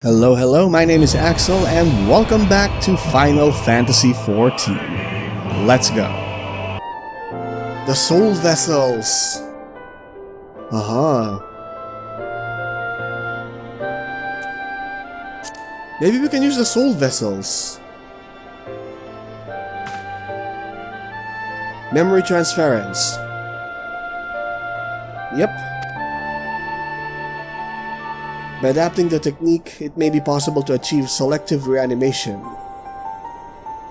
Hello, hello, my name is Axel and welcome back to Final Fantasy XIV. Let's go. The Soul Vessels. Maybe we can use the Soul Vessels. Memory transference. Yep. By adapting the technique, it may be possible to achieve selective reanimation.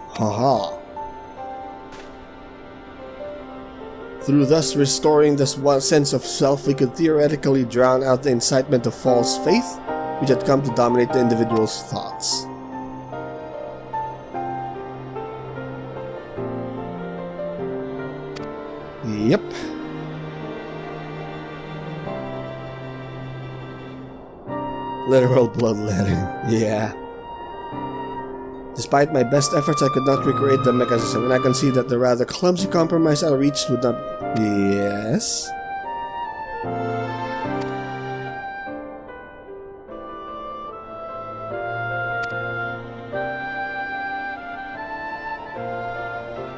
Haha. Through thus restoring this one sense of self, we could theoretically drown out the incitement of false faith, which had come to dominate the individual's thoughts. Yep. Literal bloodletting, yeah. Despite my best efforts, I could not recreate the mechanism, and I can see that the rather clumsy compromise I reached would not... Yes?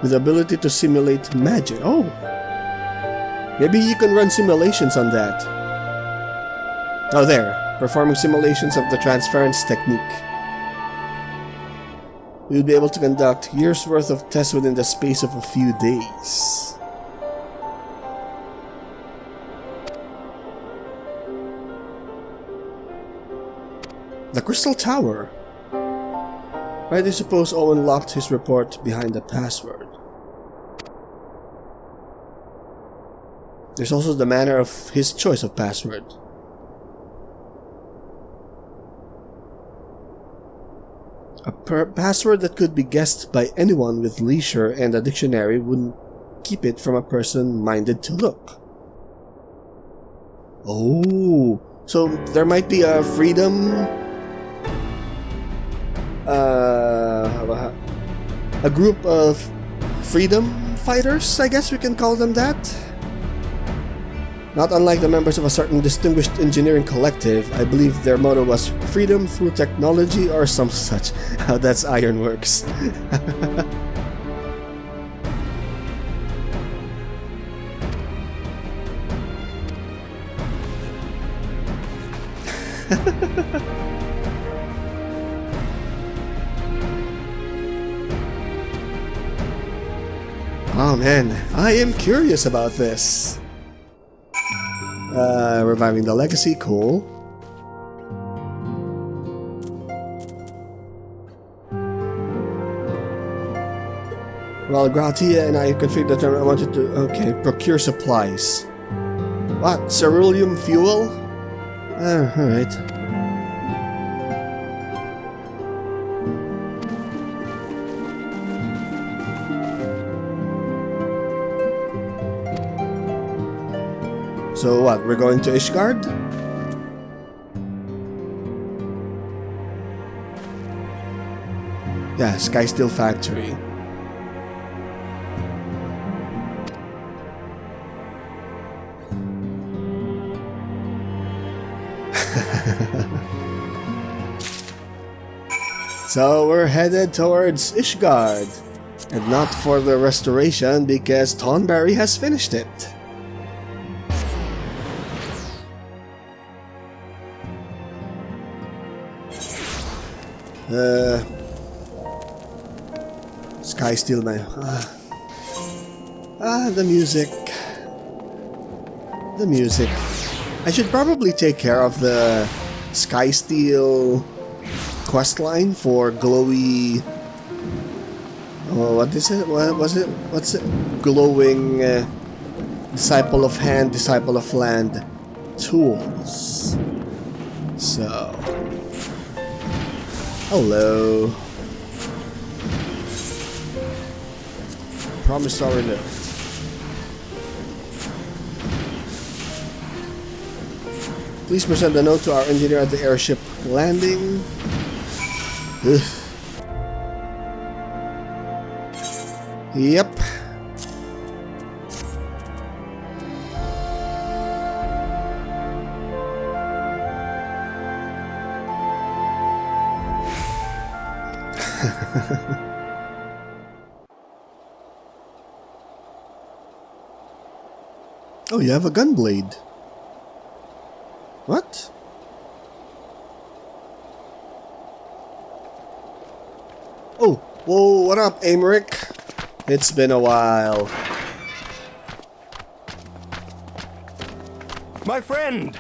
With the ability to simulate magic. Oh! Maybe you can run simulations on that. Oh, there. Performing simulations of the transference technique. We will be able to conduct years' worth of tests within the space of a few days. The Crystal Tower. Why do you suppose Owen locked his report behind the password? There's also the manner of his choice of password. A password that could be guessed by anyone with leisure and a dictionary wouldn't keep it from a person minded to look. Oh, so there might be a freedom... a group of freedom fighters, I guess we can call them that? Not unlike the members of a certain distinguished engineering collective, I believe their motto was freedom through technology or some such. Oh, that's Ironworks. Oh man, I am curious about this. Reviving the legacy, cool. Well, Gratia and I configured the term I wanted to... Okay, procure supplies. What? Ceruleum fuel? Alright. So what, we're going to Ishgard? Yeah, Sky Steel Factory. So we're headed towards Ishgard. And not for the restoration because Tonberry has finished it. Sky Steel, man. The music. The music. I should probably take care of the Sky Steel questline for glowy... Oh, what is it? What was it? What's it? Glowing Disciple of Hand, Disciple of Land tools. So... Hello. Promissory note. Please present the note to our engineer at the airship landing. Ugh. Yep. Oh, you have a gunblade. What? Oh, whoa, what up, Aymeric? It's been a while. My friend!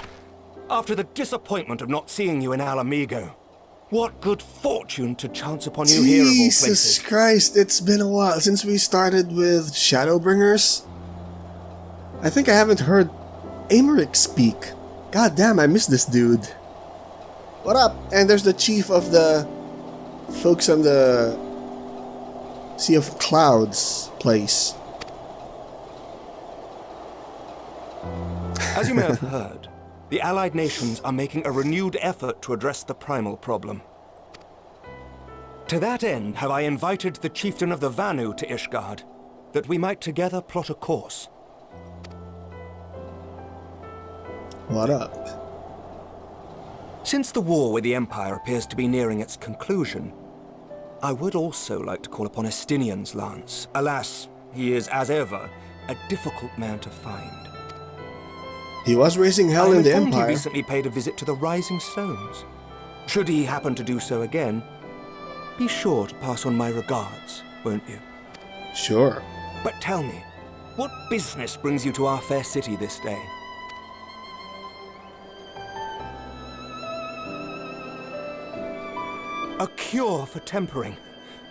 After the disappointment of not seeing you in Alamigo, what good fortune to chance upon you here of all places. Jesus Christ, it's been a while since we started with Shadowbringers. I think I haven't heard Aymeric speak. God damn, I miss this dude. What up? And there's the chief of the folks on the Sea of Clouds place. As you may have heard, the Allied nations are making a renewed effort to address the primal problem. To that end, have I invited the chieftain of the Vanu to Ishgard, that we might together plot a course. What up? Since the war with the Empire appears to be nearing its conclusion, I would also like to call upon Estinian's lance. Alas, he is, as ever, a difficult man to find. He was raising hell in the Empire. He recently paid a visit to the Rising Stones. Should he happen to do so again, be sure to pass on my regards, won't you? Sure. But tell me, what business brings you to our fair city this day? A cure for tempering.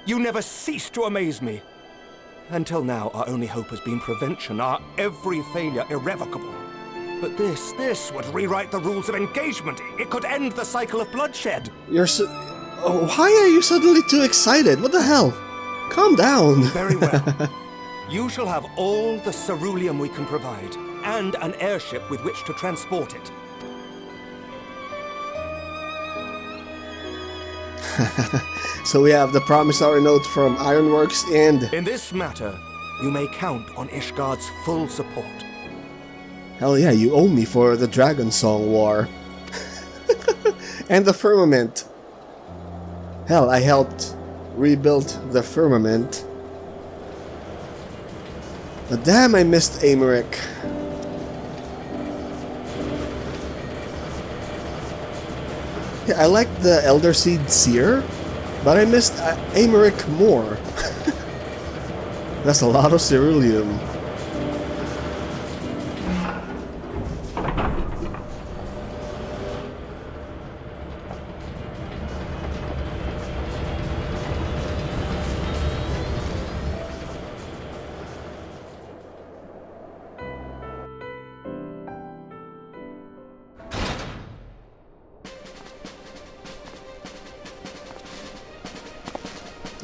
You never cease to amaze me. Until now, our only hope has been prevention, our every failure irrevocable. But this would rewrite the rules of engagement. It could end the cycle of bloodshed. You're so... Oh, why are you suddenly too excited? What the hell? Calm down. Very well. You shall have all the ceruleum we can provide, and an airship with which to transport it. So we have the promissory note from Ironworks and... In this matter, you may count on Ishgard's full support. Hell yeah, you owe me for the Dragon Song War. And the firmament. Hell, I helped rebuild the firmament. But damn, I missed Aymeric. Yeah, I like the Elder Seed Seer, but I missed Aymeric more. That's a lot of ceruleum.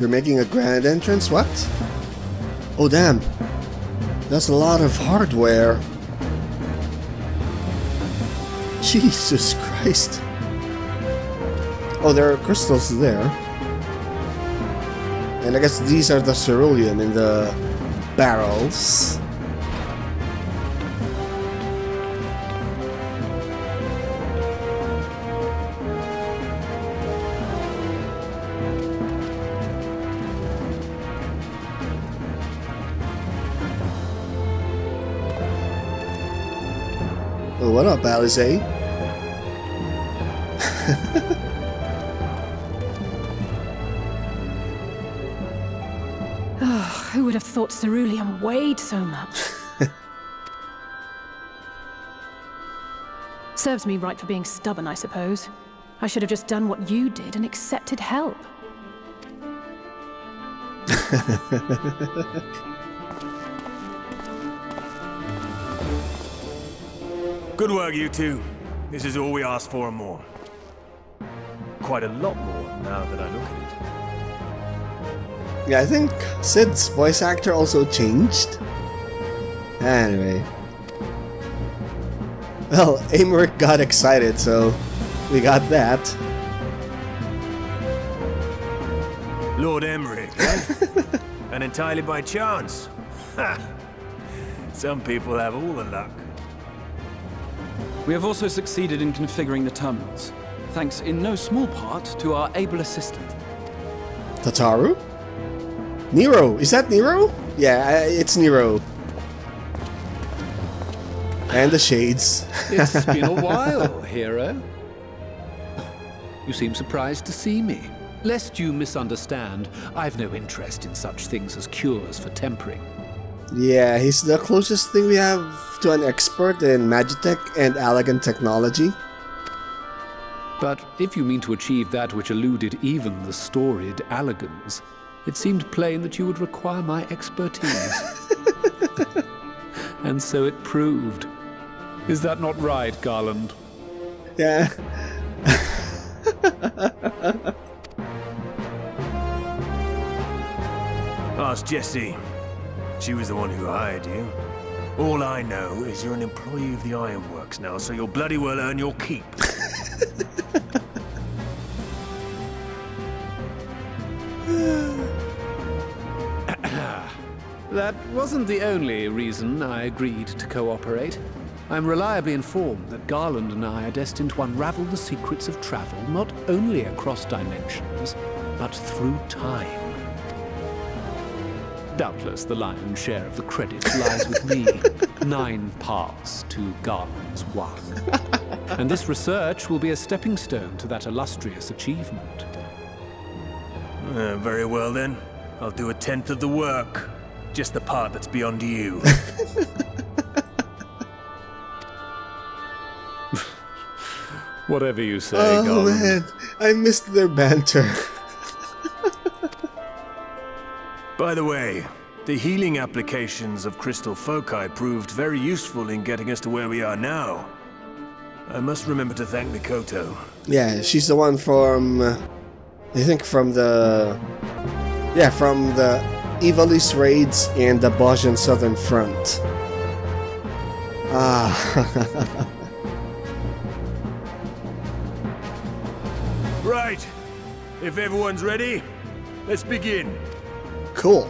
You're making a grand entrance? What? Oh damn. That's a lot of hardware. Jesus Christ. Oh, there are crystals there. And I guess these are the ceruleum in the barrels. Oh, what up, Alize? Oh, who would have thought ceruleum weighed so much? Serves me right for being stubborn, I suppose. I should have just done what you did and accepted help. Good work, you two. This is all we asked for and more. Quite a lot more, now that I look at it. Yeah, I think Sid's voice actor also changed. Anyway. Well, Aymeric got excited, so we got that. Lord Aymeric, eh? And entirely by chance. Ha! Some people have all the luck. We have also succeeded in configuring the terminals, thanks in no small part to our able assistant. Tataru? Nero! Is that Nero? Yeah, it's Nero. And the shades. It's been a while, hero. You seem surprised to see me. Lest you misunderstand, I've no interest in such things as cures for tempering. Yeah, he's the closest thing we have to an expert in Magitech and Allagan technology. But if you mean to achieve that which eluded even the storied Allagans, it seemed plain that you would require my expertise. And so it proved. Is that not right, Garland? Yeah. Ask Jessie. She was the one who hired you. All I know is you're an employee of the Ironworks now, so you'll bloody well earn your keep. That wasn't the only reason I agreed to cooperate. I'm reliably informed that Garland and I are destined to unravel the secrets of travel not only across dimensions, but through time. Doubtless the lion's share of the credit lies with me. 9 parts to Garland's 1. And this research will be a stepping stone to that illustrious achievement. Very well then. I'll do 1/10 of the work. Just the part that's beyond you. Whatever you say, Oh Garland. man, I missed their banter. By the way, the healing applications of crystal foci proved very useful in getting us to where we are now. I must remember to thank Mikoto. Yeah, she's the one from, I think from the Ivalice raids and the Bosnian Southern Front. Ah. Right. If everyone's ready, let's begin. Cool.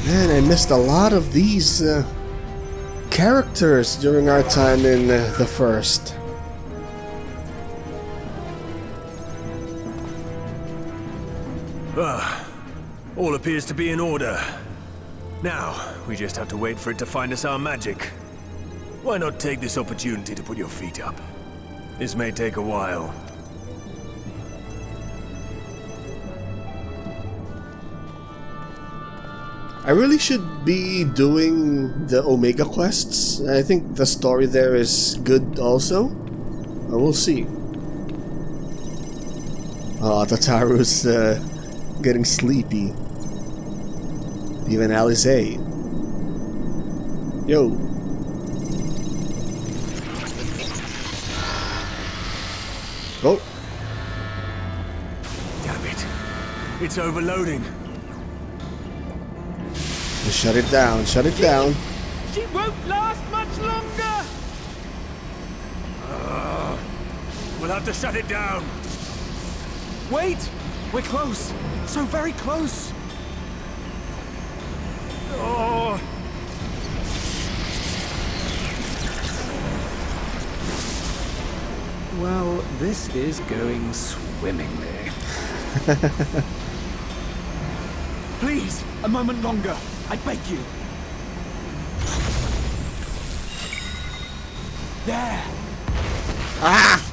Man, I missed a lot of these characters during our time in the first. All appears to be in order. Now, we just have to wait for it to find us our magic. Why not take this opportunity to put your feet up? This may take a while. I really should be doing the Omega quests. I think the story there is good also. We'll see. Oh, Tataru's getting sleepy. Even Alice. Yo. Oh. Damn it. It's overloading. Shut it down, shut it down. She won't last much longer! We'll have to shut it down. Wait! We're close! So very close! Oh. Well, this is going swimmingly. Please, a moment longer. I beg you. There. Ah!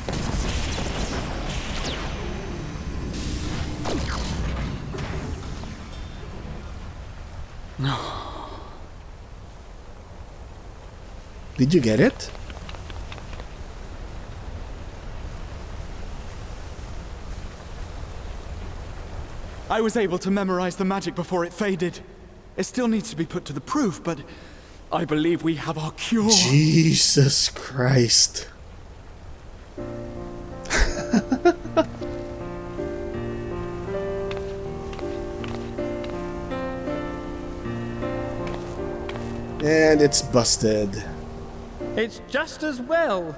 Did you get it? I was able to memorize the magic before it faded. It still needs to be put to the proof, but I believe we have our cure. Jesus Christ. And it's busted. It's just as well.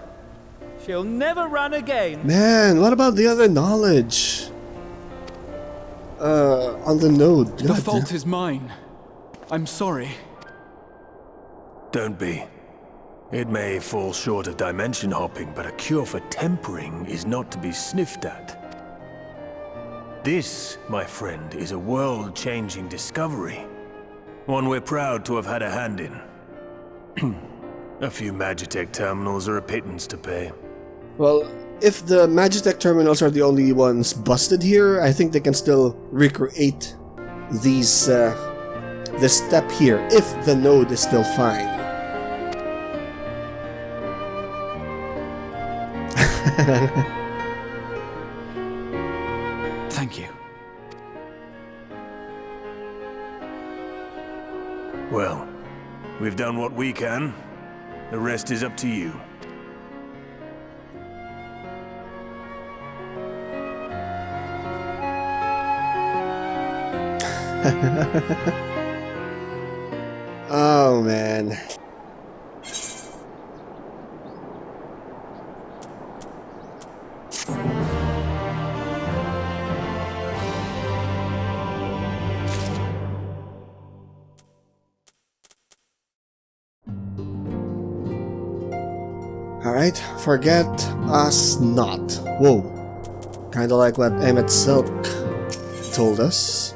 She'll never run again. Man, what about the other knowledge? On the node. The fault is mine. I'm sorry. Don't be. It may fall short of dimension hopping, but a cure for tempering is not to be sniffed at. This, my friend, is a world-changing discovery. One we're proud to have had a hand in. A few Magitech terminals are a pittance to pay. Well, if the Magitech terminals are the only ones busted here, I think they can still recreate these, this step here, if the node is still fine. Thank you. Well, we've done what we can. The rest is up to you. Oh, man. Alright, forget us not. Whoa. Kinda like what Emmett Silk told us.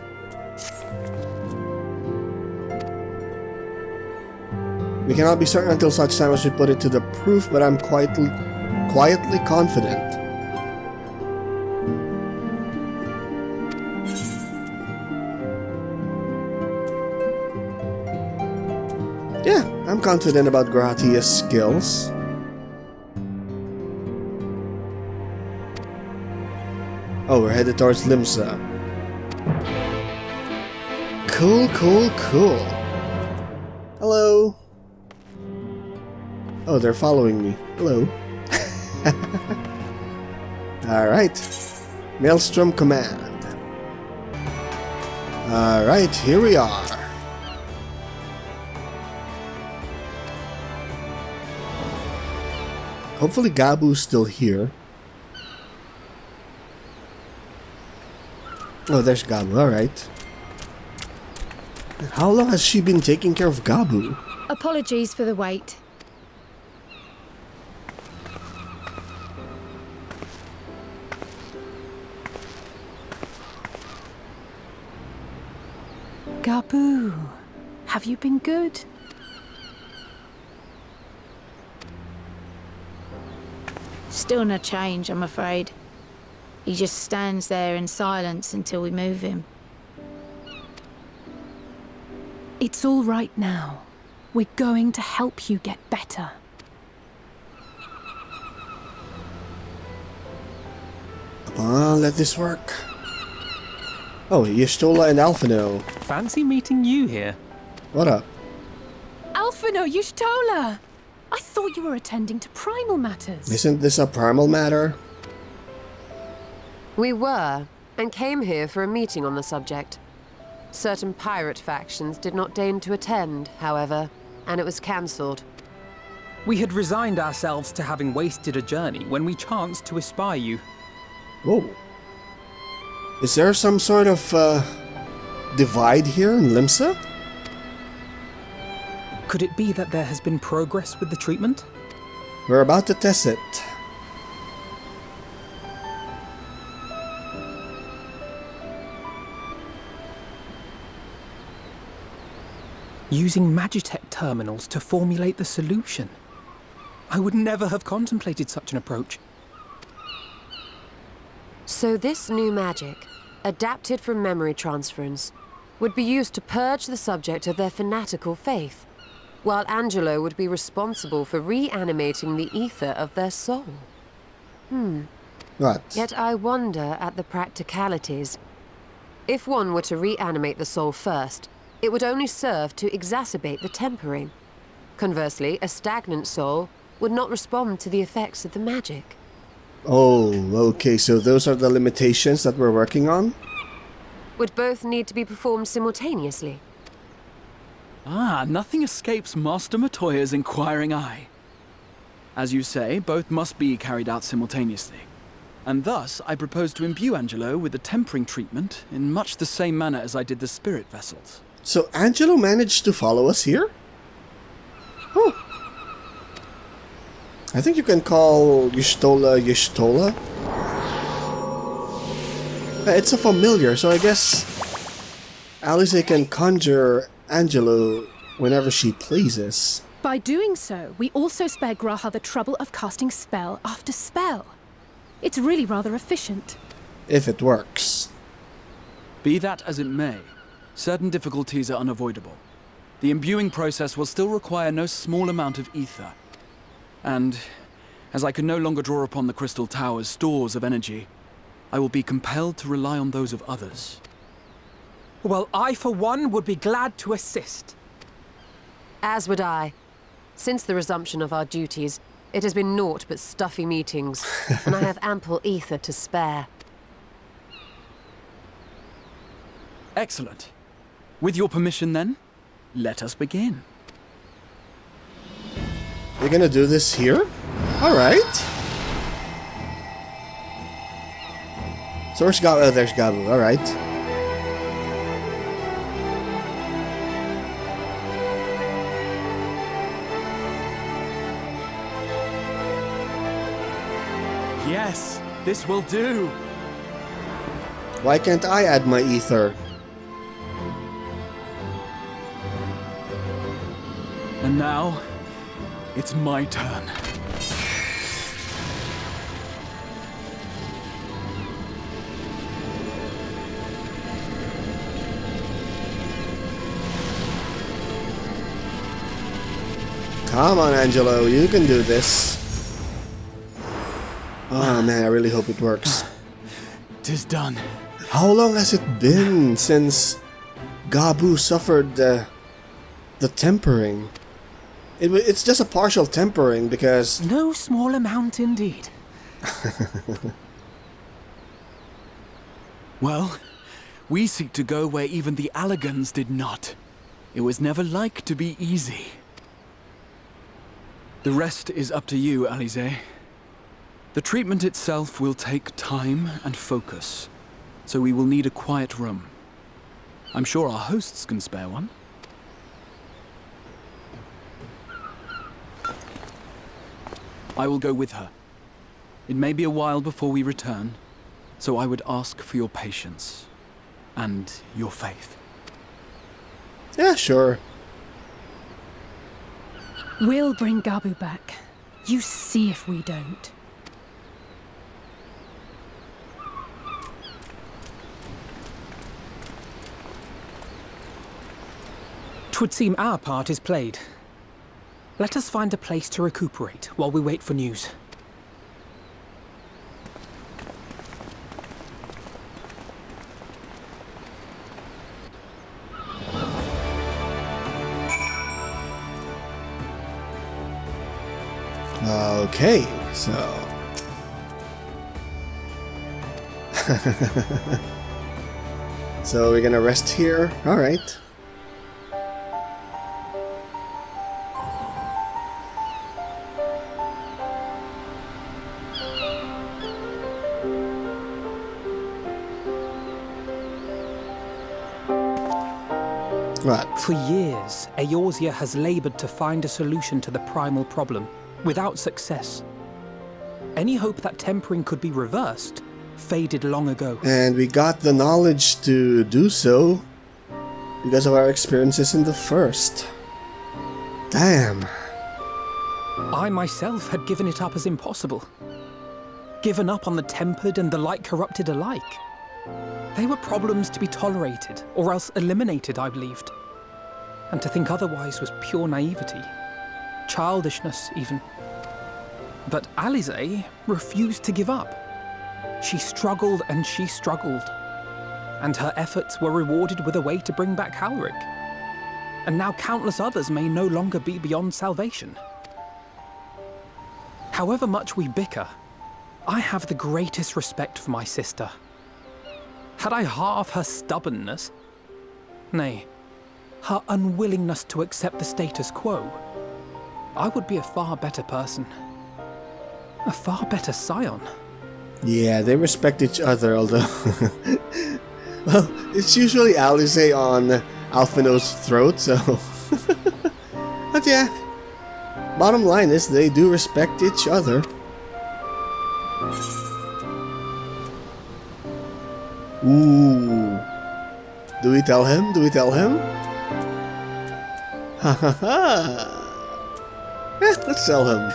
We cannot be certain until such time as we put it to the proof, but I'm quietly confident. Yeah, I'm confident about Gratia's skills. Oh, we're headed towards Limsa. Cool, cool, cool. Hello. Oh, they're following me. Hello. Alright. Maelstrom Command. Alright, here we are. Hopefully Gabu's still here. Oh, there's Gabu, alright. How long has she been taking care of Gabu? Apologies for the wait. Gabu, have you been good? Still no change, I'm afraid. He just stands there in silence until we move him. It's all right now. We're going to help you get better. Come on, let this work. Oh, Y'shtola and Alphino. Fancy meeting you here. What up? Alphino, Y'shtola! I thought you were attending to primal matters. Isn't this a primal matter? We were, and came here for a meeting on the subject. Certain pirate factions did not deign to attend, however, and it was cancelled. We had resigned ourselves to having wasted a journey when we chanced to espy you. Whoa. Is there some sort of divide here in Limsa? Could it be that there has been progress with the treatment? We're about to test it. Using Magitech terminals to formulate the solution. I would never have contemplated such an approach. So this new magic, adapted from memory transference, would be used to purge the subject of their fanatical faith, while Angelo would be responsible for reanimating the ether of their soul. What? Yet I wonder at the practicalities. If one were to reanimate the soul first, it would only serve to exacerbate the tempering. Conversely, a stagnant soul would not respond to the effects of the magic. Oh, okay, so those are the limitations that we're working on? Would both need to be performed simultaneously? Ah, nothing escapes Master Matoya's inquiring eye. As you say, both must be carried out simultaneously. And thus, I propose to imbue Angelo with the tempering treatment in much the same manner as I did the spirit vessels. So Angelo managed to follow us here? Oh. I think you can call Y'shtola Y'shtola. It's a familiar, so I guess Alice can conjure Angelo whenever she pleases. By doing so, we also spare Graha the trouble of casting spell after spell. It's really rather efficient. If it works. Be that as it may, certain difficulties are unavoidable. The imbuing process will still require no small amount of ether. And, as I can no longer draw upon the Crystal Tower's stores of energy, I will be compelled to rely on those of others. Well, I, for one, would be glad to assist. As would I. Since the resumption of our duties, it has been naught but stuffy meetings, and I have ample ether to spare. Excellent. With your permission, then, let us begin. You're gonna do this here? Alright. So where's Gabu? Oh, there's Gabu. Alright. Yes, this will do. Why can't I add my ether? And now, it's my turn. Come on, Angelo, you can do this. Oh man, I really hope it works. 'Tis done. How long has it been since Gabu suffered the tempering? It's just a partial tempering because... No small amount indeed. Well, we seek to go where even the Allagans did not. It was never like to be easy. The rest is up to you, Alize. The treatment itself will take time and focus, so we will need a quiet room. I'm sure our hosts can spare one. I will go with her. It may be a while before we return, so I would ask for your patience and your faith. Yeah, sure. We'll bring Gabu back. You see if we don't. Twould seem our part is played. Let us find a place to recuperate while we wait for news. Okay, so... So we're gonna rest here. Alright. Right. For years, Eorzea has labored to find a solution to the primal problem, without success. Any hope that tempering could be reversed faded long ago. And we got the knowledge to do so because of our experiences in the first. Damn. I myself had given it up as impossible. Given up on the tempered and the light corrupted alike. They were problems to be tolerated, or else eliminated, I believed. And to think otherwise was pure naivety. Childishness, even. But Alize refused to give up. She struggled and she struggled. And her efforts were rewarded with a way to bring back Halric. And now countless others may no longer be beyond salvation. However much we bicker, I have the greatest respect for my sister. Had I half her stubbornness, nay, her unwillingness to accept the status quo, I would be a far better person. A far better scion. Yeah, they respect each other, although... well, it's usually Alize on Alphino's throat, so... But yeah, bottom line is they do respect each other. Ooh. Do we tell him? Do we tell him? Ha ha ha. Let's tell him.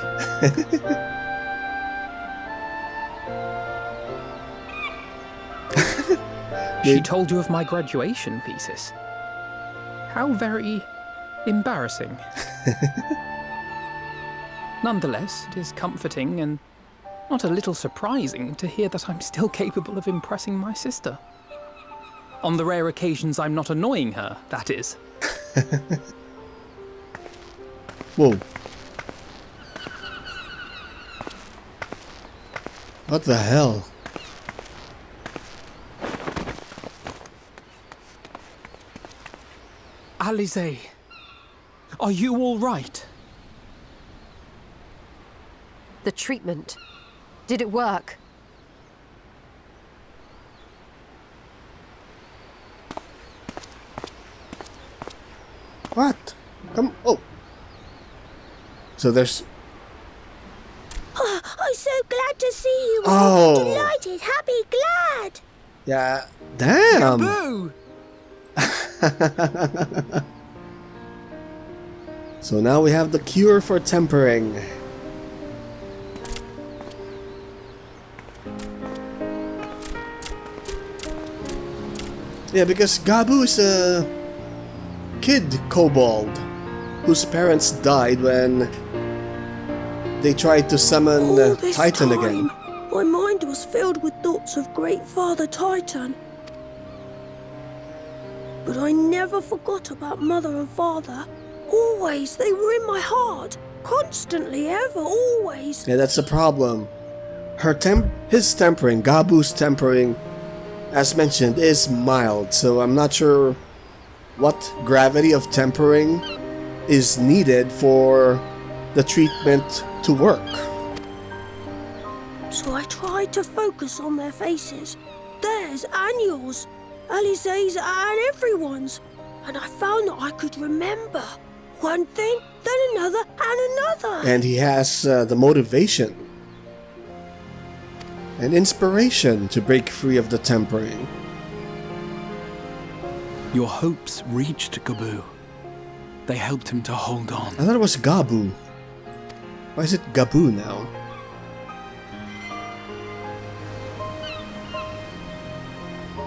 She told you of my graduation thesis. How very embarrassing. Nonetheless, it is comforting and not a little surprising to hear that I'm still capable of impressing my sister. On the rare occasions I'm not annoying her, that is. Whoa. What the hell? Alize, are you all right? The treatment. Did it work? What? Come. Oh. So there's. Oh, I'm so glad to see you. Oh. Delighted, happy, glad. Yeah. Damn. Boo! So now we have the cure for tempering. Yeah, because Gabu is a kid kobold whose parents died when they tried to summon All this Titan time, again. my mind was filled with thoughts of Great Father Titan. But I never forgot about Mother and Father. Always, they were in my heart. Constantly, ever, always. Yeah, that's the problem. His tempering, Gabu's tempering, as mentioned, is mild, so I'm not sure what gravity of tempering is needed for the treatment to work. So I tried to focus on their faces. Theirs and yours. Alize's and everyone's. And I found that I could remember. One thing, then another, and another. And he has the motivation and inspiration to break free of the tempering. Your hopes reached Gabu. They helped him to hold on. I thought it was Gabu. Why is it Gabu now?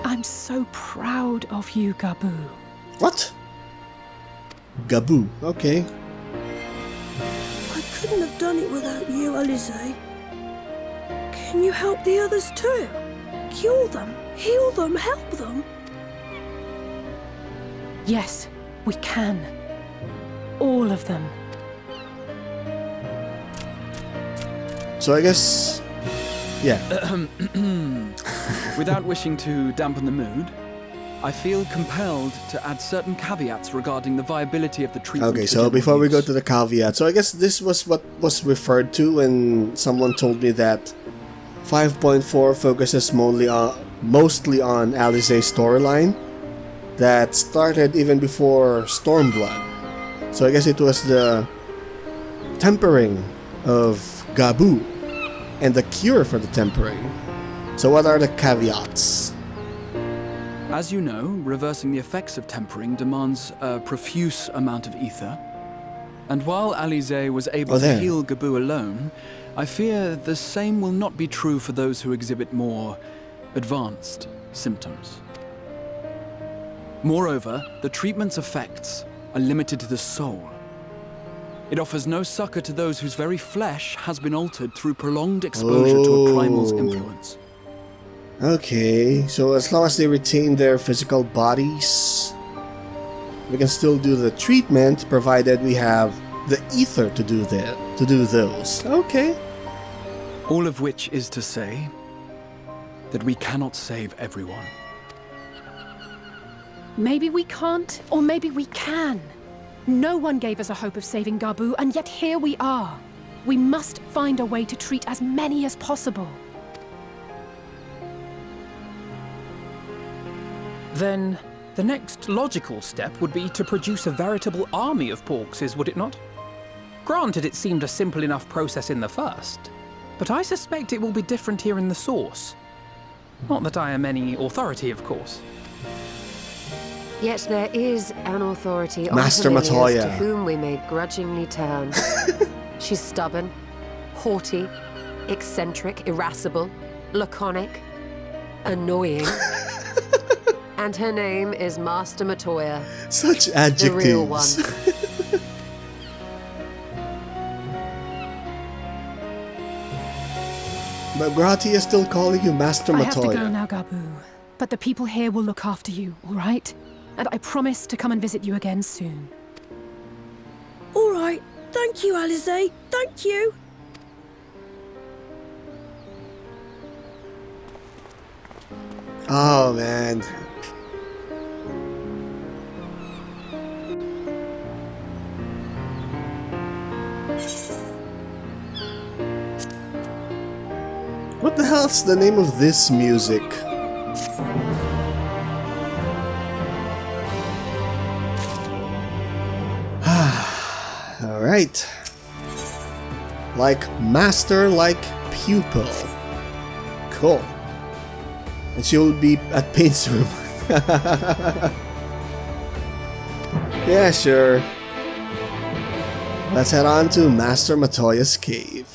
I'm so proud of you, Gabu. What? Gabu, okay. I couldn't have done it without you, Alize. Can you help the others too? Cure them, heal them, help them? Yes, we can. All of them. So I guess... yeah. Without wishing to dampen the mood, I feel compelled to add certain caveats regarding the viability of the treatment. Okay, so before we go to the caveat, so I guess this was what was referred to when someone told me that 5.4 focuses mostly on Alize's storyline that started even before Stormblood. So I guess it was the tempering of Gabu and the cure for the tempering. So what are the caveats? As you know, reversing the effects of tempering demands a profuse amount of ether. And while Alize was able to heal Gabu alone, I fear the same will not be true for those who exhibit more advanced symptoms. Moreover, the treatment's effects are limited to the soul. It offers no succor to those whose very flesh has been altered through prolonged exposure to a primal's influence. Okay, so as long as they retain their physical bodies, we can still do the treatment, provided we have the ether to do those. Okay. All of which is to say that we cannot save everyone. Maybe we can't, or maybe we can. No one gave us a hope of saving Gabu, and yet here we are. We must find a way to treat as many as possible. Then, the next logical step would be to produce a veritable army of Porkses, would it not? Granted, it seemed a simple enough process in the first, but I suspect it will be different here in the source. Not that I am any authority, of course. Yet there is an authority on Master familiars Matoya. to whom we may grudgingly turn. She's stubborn, haughty, eccentric, irascible, laconic, annoying. And her name is Master Matoya. Such adjectives. The real one. But Grati is still calling you Master I have to go Matoya. now, Gabu. But the people here will look after you, all right? And I promise to come and visit you again soon. All right. Thank you, Alize. Thank you. Oh, man. What the hell's the name of this music? Alright. Like master, like pupil. Cool. And she will be at Pain's room. Yeah, sure. Let's head on to Master Matoya's cave.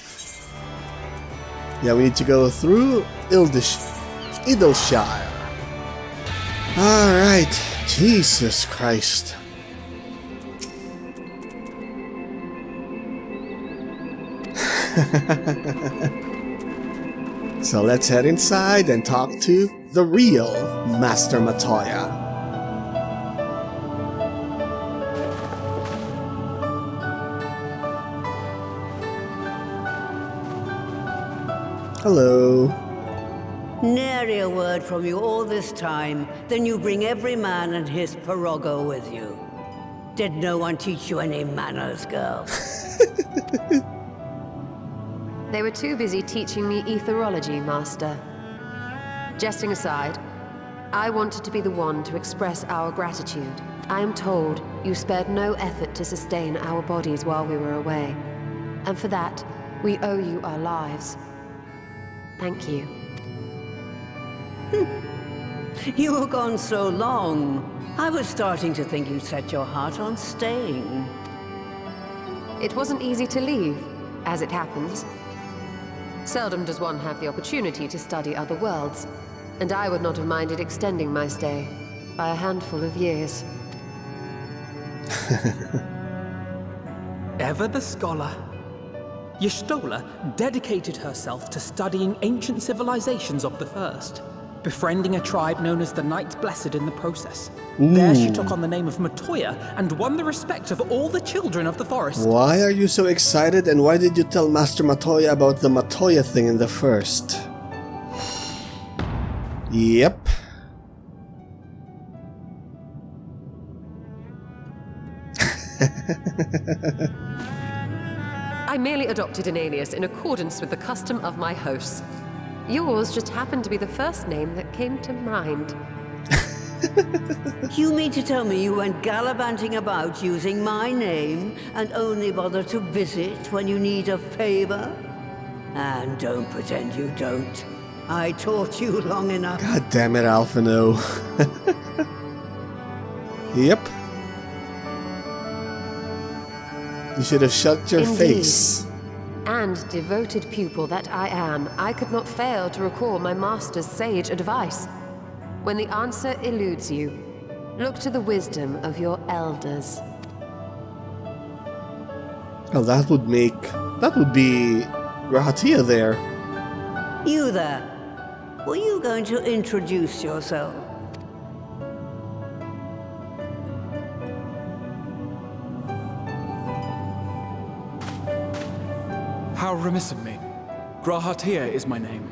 Yeah, we need to go through Idleshire. Alright. Jesus Christ. So let's head inside and talk to the real Master Matoya. Hello. Nary a word from you all this time, then you bring every man and his pirogo with you. Did no one teach you any manners, girl? They were too busy teaching me etherology, Master. Jesting aside, I wanted to be the one to express our gratitude. I am told you spared no effort to sustain our bodies while we were away. And for that, we owe you our lives. Thank you. You were gone so long. I was starting to think you'd set your heart on staying. It wasn't easy to leave, as it happens. Seldom does one have the opportunity to study other worlds, and I would not have minded extending my stay by a handful of years. Ever the scholar. Y'shtola dedicated herself to studying ancient civilizations of the First, befriending a tribe known as the Knights Blessed in the process. There she took on the name of Matoya and won the respect of all the children of the forest. Why are you so excited, and why did you tell Master Matoya about the Matoya thing in the first? Yep. I merely adopted an alias in accordance with the custom of my hosts. Yours just happened to be the first name that came to mind. You mean to tell me you went gallivanting about using my name and only bother to visit when you need a favor? And don't pretend you don't. I taught you long enough. God damn it, Alphino. Yep. You should have shut your Indeed. face. And devoted pupil that I am, I could not fail to recall my master's sage advice. When the answer eludes you, look to the wisdom of your elders. Oh, that would be Grahatia there. You there. Were you going to introduce yourself? How remiss of me. Grahatia is my name,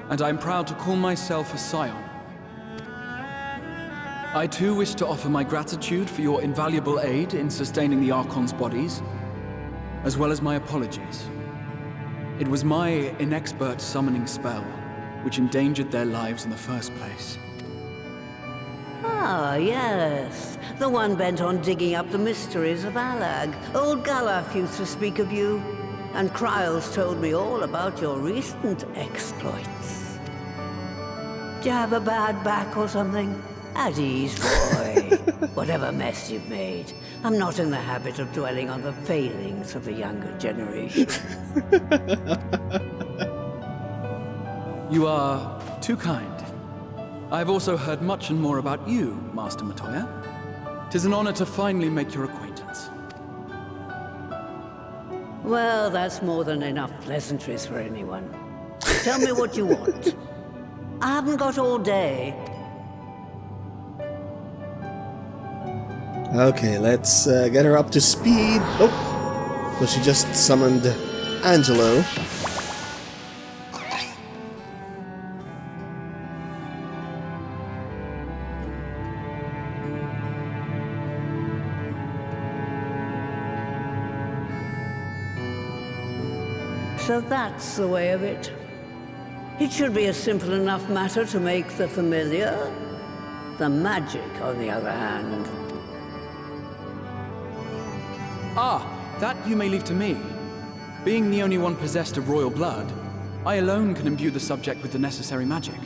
and I'm proud to call myself a scion. I too wish to offer my gratitude for your invaluable aid in sustaining the Archon's bodies, as well as my apologies. It was my inexpert summoning spell which endangered their lives in the first place. Ah, yes. The one bent on digging up the mysteries of Allag. Old Galaf used to speak of you, and Kryles told me all about your recent exploits. Do you have a bad back or something? At ease, boy. Whatever mess you've made, I'm not in the habit of dwelling on the failings of the younger generation. You are too kind. I've also heard much and more about you, Master Matoya. 'Tis an honor to finally make your acquaintance. Well, that's more than enough pleasantries for anyone. Tell me what you want. I haven't got all day. Okay, let's get her up to speed. Oh, so she just summoned Angelo. So that's the way of it. It should be a simple enough matter to make the familiar. The magic, on the other hand. Ah, that you may leave to me. Being the only one possessed of royal blood, I alone can imbue the subject with the necessary magic.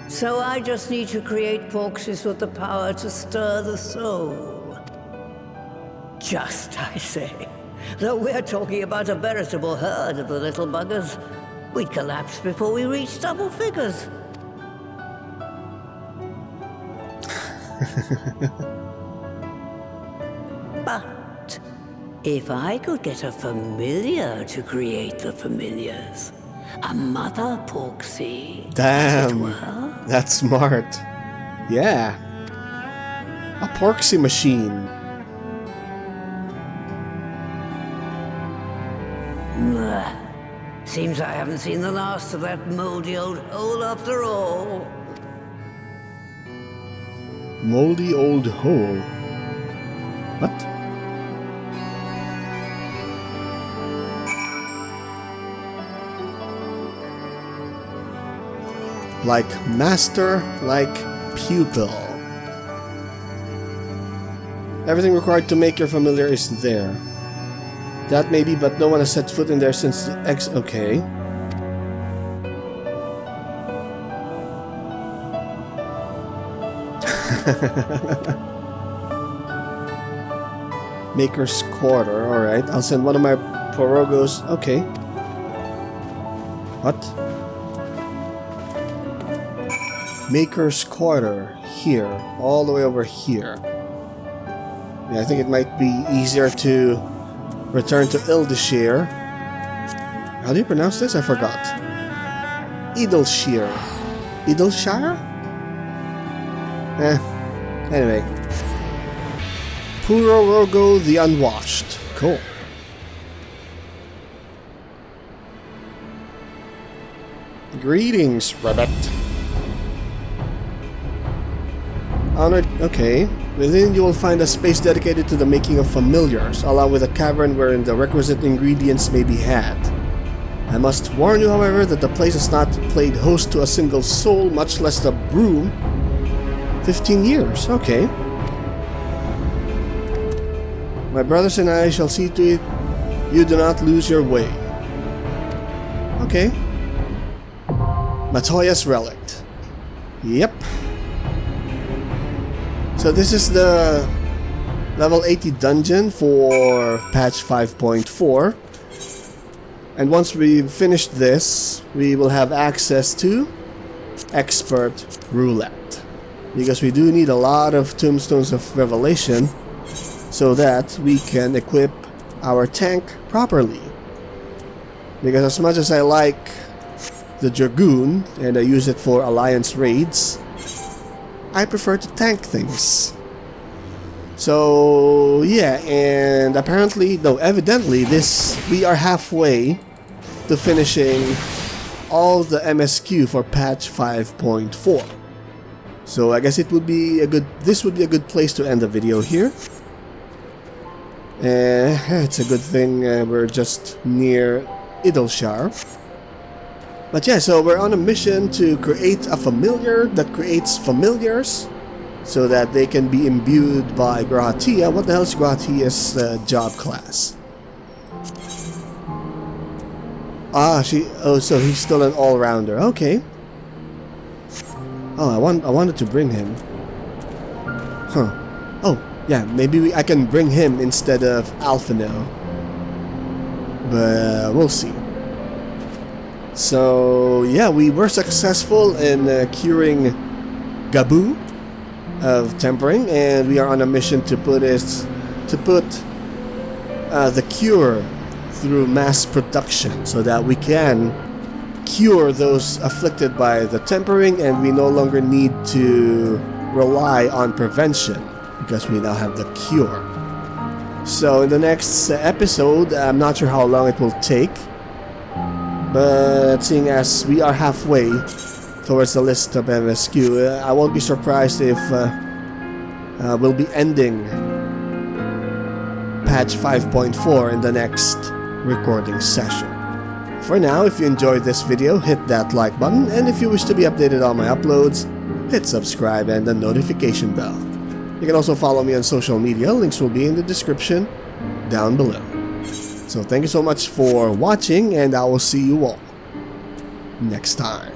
So I just need to create porxes with the power to stir the soul. Just, I say. Though we're talking about a veritable herd of the little buggers, we'd collapse before we reached double figures. But if I could get a familiar to create the familiars, a mother porxie. Damn, that's smart. Yeah, a porxie machine. Seems I haven't seen the last of that moldy old hole after all. Moldy old hole. What? Like master, like pupil. Everything required to make your familiar is there. That may be, but no one has set foot in there since the okay. Maker's Quarter, alright. I'll send one of my Porogos. Okay. What? Maker's Quarter. Here. All the way over here. Yeah, I think it might be easier to return to Ildashir. How do you pronounce this? I forgot. Idleshire. Idleshire? Anyway. Purorogo the Unwashed. Cool. Greetings, Rabbit. Honored. Okay. Within you will find a space dedicated to the making of familiars, along with a cavern wherein the requisite ingredients may be had. I must warn you, however, that the place has not played host to a single soul, much less the broom. 15 years, okay. My brothers and I shall see to it you do not lose your way. Okay. Matoya's Relic. Yep. So this is the level 80 dungeon for patch 5.4. And once we finish this, we will have access to Expert Roulette. Because we do need a lot of Tombstones of Revelation so that we can equip our tank properly. Because as much as I like the Dragoon and I use it for Alliance raids, I prefer to tank things. So yeah, and apparently, no, evidently we are halfway to finishing all the MSQ for patch 5.4. So I guess this would be a good place to end the video here. It's a good thing we're just near Idleshire. But yeah, so we're on a mission to create a familiar that creates familiars so that they can be imbued by Grahatia. What the hell is Grahatia's job class? Ah, so he's still an all-rounder. Okay. Oh, I wanted to bring him. Huh. Oh, yeah, maybe I can bring him instead of Alphino. But we'll see. So, yeah, we were successful in curing Gabu of tempering, and we are on a mission to put the cure through mass production so that we can cure those afflicted by the tempering, and we no longer need to rely on prevention because we now have the cure. So in the next episode, I'm not sure how long it will take, but seeing as we are halfway towards the list of MSQ, I won't be surprised if we'll be ending patch 5.4 in the next recording session. For now, if you enjoyed this video, hit that like button, and if you wish to be updated on my uploads, hit subscribe and the notification bell. You can also follow me on social media, links will be in the description down below. So thank you so much for watching, and I will see you all next time.